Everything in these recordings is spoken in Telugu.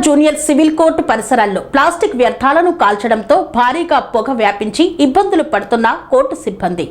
జూనియర్ సివిల్ కోర్టు పరిసరాల్లో ప్లాస్టిక్ వ్యర్థాలను కాల్చడంతో భారీగా పొగ వ్యాపించి ఇబ్బందులు పడుతున్న కోర్టు సిబ్బంది.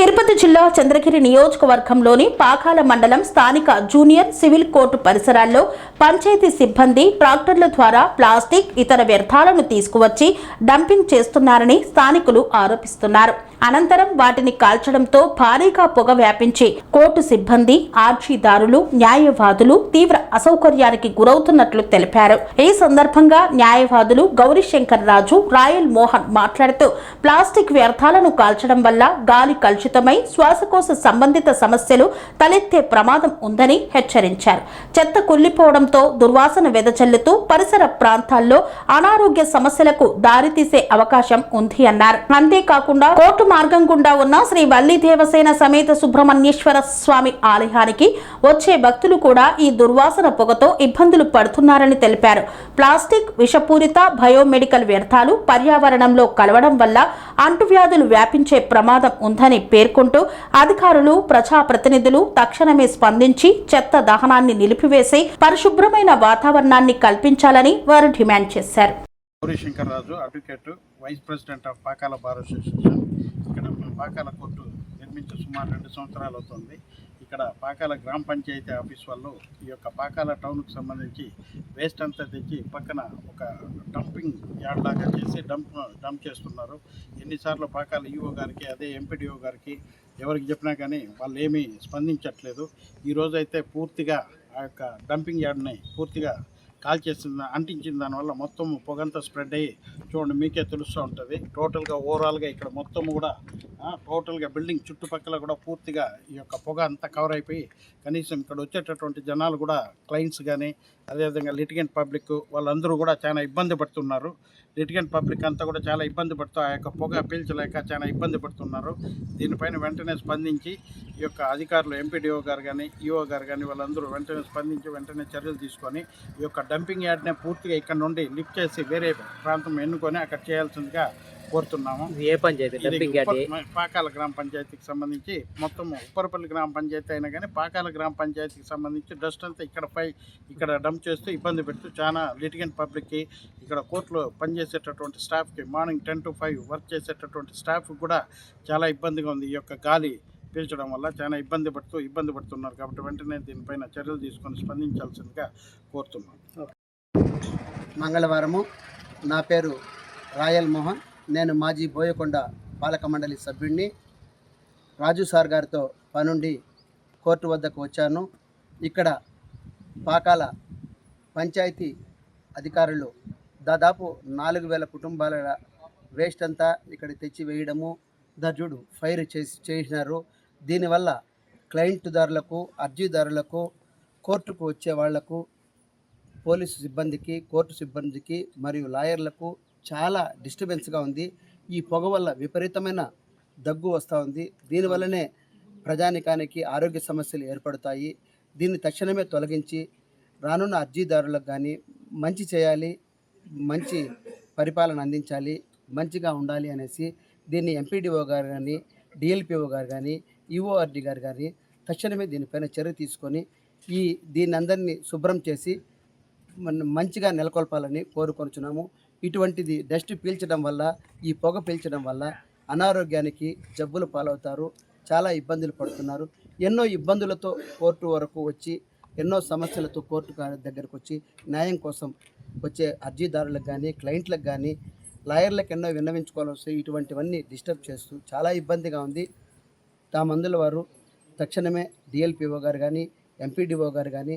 తిరుపతి జిల్లా చంద్రగిరి నియోజకవర్గంలోని పాకాల మండలం స్థానిక జూనియర్ సివిల్ కోర్టు పరిసరాల్లో పంచాయతీ సిబ్బంది ట్రాక్టర్ల ద్వారా ప్లాస్టిక్ ఇతర వ్యర్థాలను తీసుకువచ్చి డంపింగ్ చేస్తున్నారని స్థానికులు ఆరోపిస్తున్నారు. అనంతరం వాటిని కాల్చడంతో భారీగా పొగ వ్యాపించి కోర్టు సిబ్బంది, ఆర్జీదారులు, న్యాయవాదులు తీవ్ర అసౌకర్యానికి గురవుతున్నట్లు తెలిపారు. ఈ సందర్భంగా న్యాయవాదులు గౌరీశంకర్ రాజు, రాయల్ మోహన్ మాట్లాడుతూ ప్లాస్టిక్ వ్యర్థాలను కాల్చడం వల్ల గాలి కలుషితమై శ్వాసకోశ సంబంధిత సమస్యలు తలెత్తే ప్రమాదం ఉందని హెచ్చరించారు. చెత్త కుళ్లిపోవడంతో దుర్వాసన వెదజల్లుతూ పరిసర ప్రాంతాల్లో అనారోగ్య సమస్యలకు దారితీసే అవకాశం ఉంది అన్నారు. అంతేకాకుండా కోర్టు మార్గం గుండా ఉన్న శ్రీ వల్లి దేవసేన సమేత సుబ్రహ్మణ్యేశ్వర స్వామి ఆలయానికి వచ్చే భక్తులు కూడా ఈ దుర్వాసన పొగతో ఇబ్బందులు పడుతున్నారని తెలిపారు. ప్లాస్టిక్, విషపూరిత బయోమెడికల్ వ్యర్థాలు పర్యావరణంలో కలవడం వల్ల అంటువ్యాధులు వ్యాపించే ప్రమాదం ఉందని పేర్కొంటూ అధికారులు, ప్రజాప్రతినిధులు తక్షణమే స్పందించి చెత్త దహనాన్ని నిలిపివేసి పరిశుభ్రమైన వాతావరణాన్ని కల్పించాలని వారు డిమాండ్ చేశారు. Gaurishankar Raju, advocate, vice president of Pakala bar association. ఇక్కడ పాకాల కోర్టు నిర్మించి సుమారు 2 సంవత్సరాలు అవుతుంది. ఇక్కడ పాకాల గ్రామ పంచాయతీ ఆఫీస్ వాళ్ళు ఈ యొక్క పాకాల టౌన్కి సంబంధించి వేస్ట్ అంతా తెచ్చి పక్కన ఒక డంపింగ్ యార్డ్ లాగా చేసి డంప్ చేస్తున్నారు. ఎన్నిసార్లు పాకాల ఈఓ గారికి, అదే ఎంపీడీఓ గారికి ఎవరికి చెప్పినా కానీ వాళ్ళు ఏమీ స్పందించట్లేదు. ఈరోజు అయితే పూర్తిగా ఆ యొక్క డంపింగ్ యార్డ్ని పూర్తిగా కాల్ చేసింది, అంటించిన దానివల్ల మొత్తం పొగంతా స్ప్రెడ్ అయ్యి చూడండి, మీకే తెలుస్తూ ఉంటుంది. టోటల్గా ఓవరాల్గా ఇక్కడ మొత్తం కూడా టోటల్గా బిల్డింగ్ చుట్టుపక్కల కూడా పూర్తిగా ఈ యొక్క పొగ అంతా కవర్ అయిపోయి కనీసం ఇక్కడ వచ్చేటటువంటి జనాలు కూడా, క్లయింట్స్ కానీ అదేవిధంగా లిటిగెంట్ పబ్లిక్ వాళ్ళందరూ కూడా చాలా ఇబ్బంది పడుతున్నారు. లిటిగెంట్ పబ్లిక్ అంతా కూడా చాలా ఇబ్బంది పడుతూ ఆ యొక్క పొగ పీల్చలేక చాలా ఇబ్బంది పడుతున్నారు. దీనిపైన వెంటనే స్పందించి ఈ యొక్క అధికారులు, ఎంపీడీఓ గారు కానీ, ఈఓ గారు కానీ వాళ్ళందరూ వెంటనే స్పందించి వెంటనే చర్యలు తీసుకొని ఈ యొక్క డంపింగ్ యార్డ్నే పూర్తిగా ఇక్కడ నుండి లిఫ్ట్ చేసి వేరే ప్రాంతం ఎన్నుకొని అక్కడ చేయాల్సిందిగా కోరుతున్నాము. ఏ పంచాయతీ? పాకాల గ్రామ పంచాయతీకి సంబంధించి మొత్తం ఉప్పరపల్లి గ్రామ పంచాయతీ అయినా కానీ పాకాల గ్రామ పంచాయతీకి సంబంధించి డస్ట్ అంతా ఇక్కడ డంప్ చేస్తూ ఇబ్బంది పెడుతూ చాలా లిటిగెంట్ పబ్లిక్కి, ఇక్కడ కోర్టులో పనిచేసేటటువంటి స్టాఫ్కి, మార్నింగ్ 10 to 5 వర్క్ చేసేటటువంటి స్టాఫ్ కూడా చాలా ఇబ్బందిగా ఉంది. ఈ యొక్క గాలి పీల్చడం వల్ల చాలా ఇబ్బంది పడుతున్నారు. కాబట్టి వెంటనే దీనిపైన చర్యలు తీసుకొని స్పందించాల్సిందిగా కోరుతున్నాం. మంగళవారము. నా పేరు రాయల్ మోహన్. నేను మాజీ బోయకొండ పాలక మండలి సభ్యుడిని. రాజు సార్ గారితో పనుండి కోర్టు వద్దకు వచ్చాను. ఇక్కడ పాకాల పంచాయతీ అధికారులు దాదాపు 4,000 కుటుంబాల వేస్ట్ అంతా ఇక్కడ తెచ్చి వేయడము, దర్జుడు ఫైర్ చేసినారు. దీనివల్ల క్లయింట్దారులకు, అర్జీదారులకు, కోర్టుకు వచ్చే వాళ్లకు, పోలీసు సిబ్బందికి, కోర్టు సిబ్బందికి మరియు లాయర్లకు చాలా డిస్టర్బెన్స్గా ఉంది. ఈ పొగ వల్ల విపరీతమైన దగ్గు వస్తూ ఉంది. దీనివల్లనే ప్రజానికానికి ఆరోగ్య సమస్యలు ఏర్పడతాయి. దీన్ని తక్షణమే తొలగించి రానున్న అర్జీదారులకు కానీ మంచి చేయాలి, మంచి పరిపాలన అందించాలి, మంచిగా ఉండాలి అనేసి దీన్ని ఎంపీడీఓ గారు కానీ, డిఎల్పిఓ గారు కానీ, ఈఓఆర్డి గారు కానీ తక్షణమే దీనిపైన చర్య తీసుకొని దీన్ని అందరినీ శుభ్రం చేసి మంచిగా నెలకొల్పాలని కోరుకొనుచున్నాము. ఇటువంటిది డస్ట్ పీల్చడం వల్ల, ఈ పొగ పీల్చడం వల్ల అనారోగ్యానికి జబ్బులు పాలవుతారు, చాలా ఇబ్బందులు పడుతున్నారు. ఎన్నో ఇబ్బందులతో కోర్టు వరకు వచ్చి, ఎన్నో సమస్యలతో కోర్టు దగ్గరకు వచ్చి న్యాయం కోసం వచ్చే అర్జీదారులకు కానీ, క్లయింట్లకు కానీ, లాయర్లకు ఎన్నో విన్నవించుకోవాల్సి ఇటువంటివన్నీ డిస్టర్బ్ చేస్తూ చాలా ఇబ్బందిగా ఉంది. తామందుల వారు తక్షణమే డిఎల్పిఓ గారు కానీ, ఎంపీడీఓ గారు కానీ,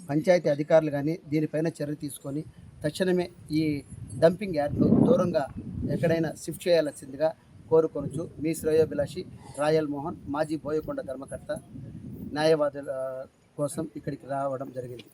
పంచాయతీ అధికారులు కానీ దీనిపైన చర్య తీసుకొని తక్షణమే ఈ డంపింగ్ యార్డ్ను దూరంగా ఎక్కడైనా షిఫ్ట్ చేయాల్సిందిగా కోరుకొనొచ్చు. మీ శ్రేయోభిలాషి రాయల్ మోహన్, మాజీ బోయకొండ ధర్మకర్త. న్యాయవాదుల కోసం ఇక్కడికి రావడం జరిగింది.